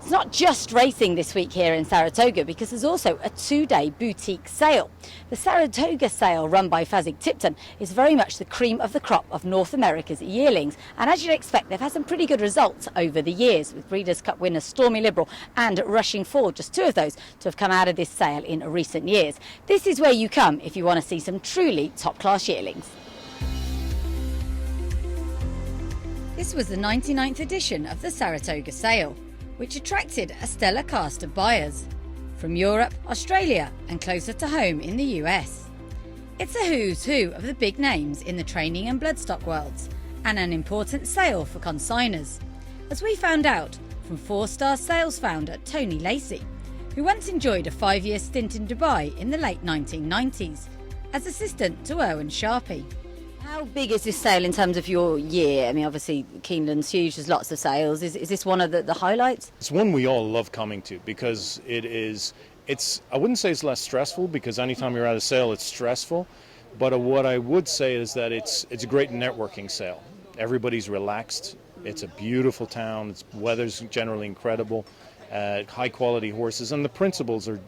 It's not just racing this week here in Saratoga because there's also a two-day boutique sale. The Saratoga Sale, run by Fasig-Tipton, is very much the cream of the crop of North America's yearlings, and as you'd expect, they've had some pretty good results over the years, with Breeders' Cup winners Stormy Liberal and Rushing Forward, just two of those to have come out of this sale in recent years. This is where you come if you want to see some truly top-class yearlings. This was the 99th edition of the Saratoga Sale, which attracted a stellar cast of buyers from Europe, Australia and closer to home in the US. It's a who's who of the big names in the training and bloodstock worlds, and an important sale for consigners, as we found out from four-star sales founder Tony Lacey, who once enjoyed a 5-year stint in Dubai in the late 1990s as assistant to Erwin Sharpie. How big is this sale in terms of your year? I mean, obviously Keeneland's huge, there's lots of sales. Is this one of the highlights? It's one we all love coming to because I wouldn't say it's less stressful, because anytime you're at a sale it's stressful, but what I would say is that it's a great networking sale. Everybody's relaxed, it's a beautiful town, weather's generally incredible, high quality horses, and the principals are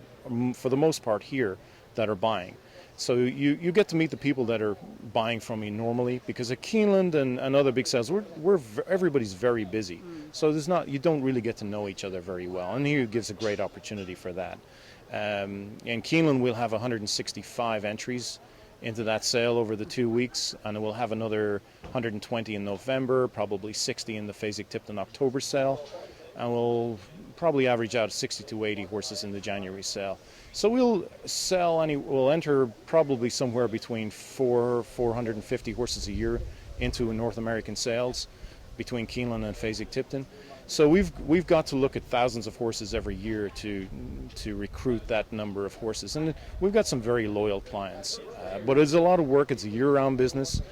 for the most part here that are buying. So you get to meet the people that are buying from me normally, because at Keeneland and other big sales, everybody's very busy. So you don't really get to know each other very well, and here gives a great opportunity for that. In Keeneland we'll have 165 entries into that sale over the 2 weeks, and we'll have another 120 in November, probably 60 in the Fasig-Tipton October sale, and we'll probably average out 60 to 80 horses in the January sale. So we'll enter probably somewhere between 450 horses a year into North American sales between Keeneland and Fasig-Tipton. So we've got to look at thousands of horses every year to recruit that number of horses, and we've got some very loyal clients. But it's a lot of work. It's a year-round business,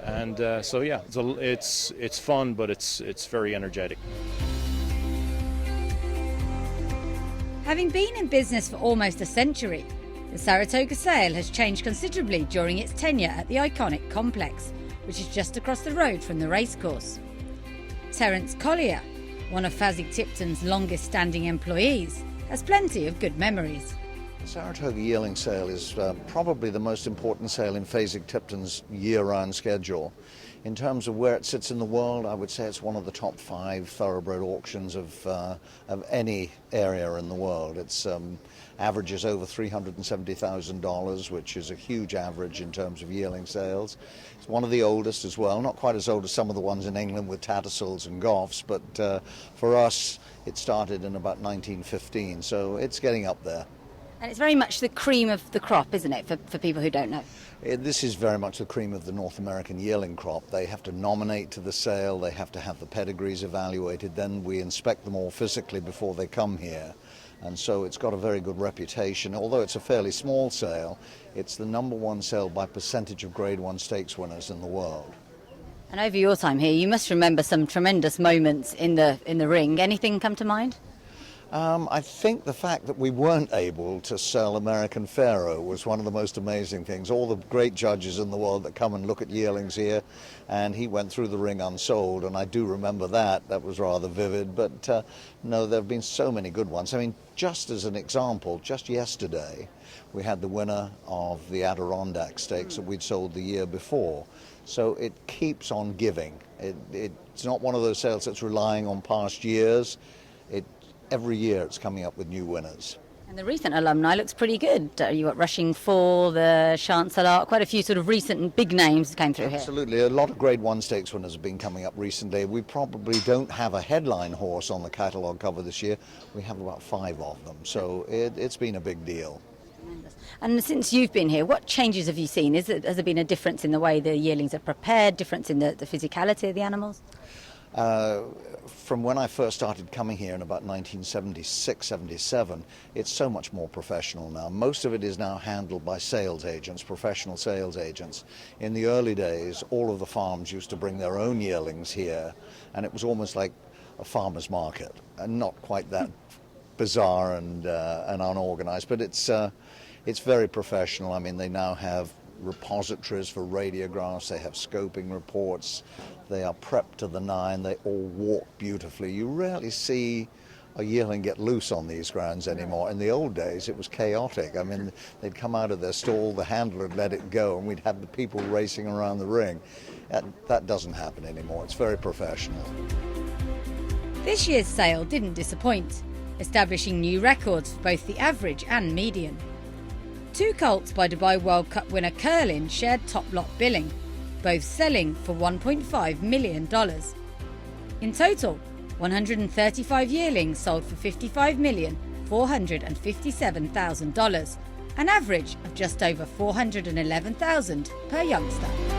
and so yeah, it's fun, but it's very energetic. Having been in business for almost a century, the Saratoga Sale has changed considerably during its tenure at the iconic complex, which is just across the road from the racecourse. Terence Collier, one of Fasig-Tipton's longest-standing employees, has plenty of good memories. The Saratoga Yearling Sale is probably the most important sale in Fasig-Tipton's year-round schedule. In terms of where it sits in the world, I would say it's one of the top 5 thoroughbred auctions of any area in the world. It's averages over $370,000, which is a huge average in terms of yearling sales. It's one of the oldest as well, not quite as old as some of the ones in England with Tattersalls and Goffs, but for us it started in about 1915, so it's getting up there. And it's very much the cream of the crop, isn't it, for people who don't know? This is very much the cream of the North American yearling crop. They have to nominate to the sale, they have to have the pedigrees evaluated, then we inspect them all physically before they come here. And so it's got a very good reputation. Although it's a fairly small sale, it's the #1 sale by percentage of Grade 1 stakes winners in the world. And over your time here, you must remember some tremendous moments in the ring. Anything come to mind? I think the fact that we weren't able to sell American Pharaoh was one of the most amazing things. All the great judges in the world that come and look at yearlings here, and he went through the ring unsold, and I do remember that. That was rather vivid, but no, there have been so many good ones. I mean, just as an example, just yesterday we had the winner of the Adirondack Stakes that we'd sold the year before. So it keeps on giving. It's not one of those sales that's relying on past years. Every year it's coming up with new winners. And the recent alumni looks pretty good. You got Rushing Forward, the Chancellor, quite a few sort of recent and big names came through here. Absolutely, a lot of Grade 1 stakes winners have been coming up recently. We probably don't have a headline horse on the catalogue cover this year. We have about 5 of them, so it's been a big deal. Tremendous. And since you've been here, what changes have you seen? Has there been a difference in the way the yearlings are prepared, difference in the physicality of the animals? From when I first started coming here in about 1976, 77, it's so much more professional now. Most of it is now handled by sales agents, professional sales agents. In the early days, all of the farms used to bring their own yearlings here, and it was almost like a farmer's market, and not quite that bizarre and unorganized, but it's very professional. I mean, they now have repositories for radiographs, they have scoping reports, they are prepped to the nine, they all walk beautifully. You rarely see a yearling get loose on these grounds anymore. In the old days, it was chaotic. I mean, they'd come out of their stall, the handler would let it go, and we'd have the people racing around the ring. That doesn't happen anymore. It's very professional. This year's sale didn't disappoint, establishing new records for both the average and median. 2 colts by Dubai World Cup winner Curlin shared top lot billing, both selling for $1.5 million. In total, 135 yearlings sold for $55,457,000, an average of just over $411,000 per youngster.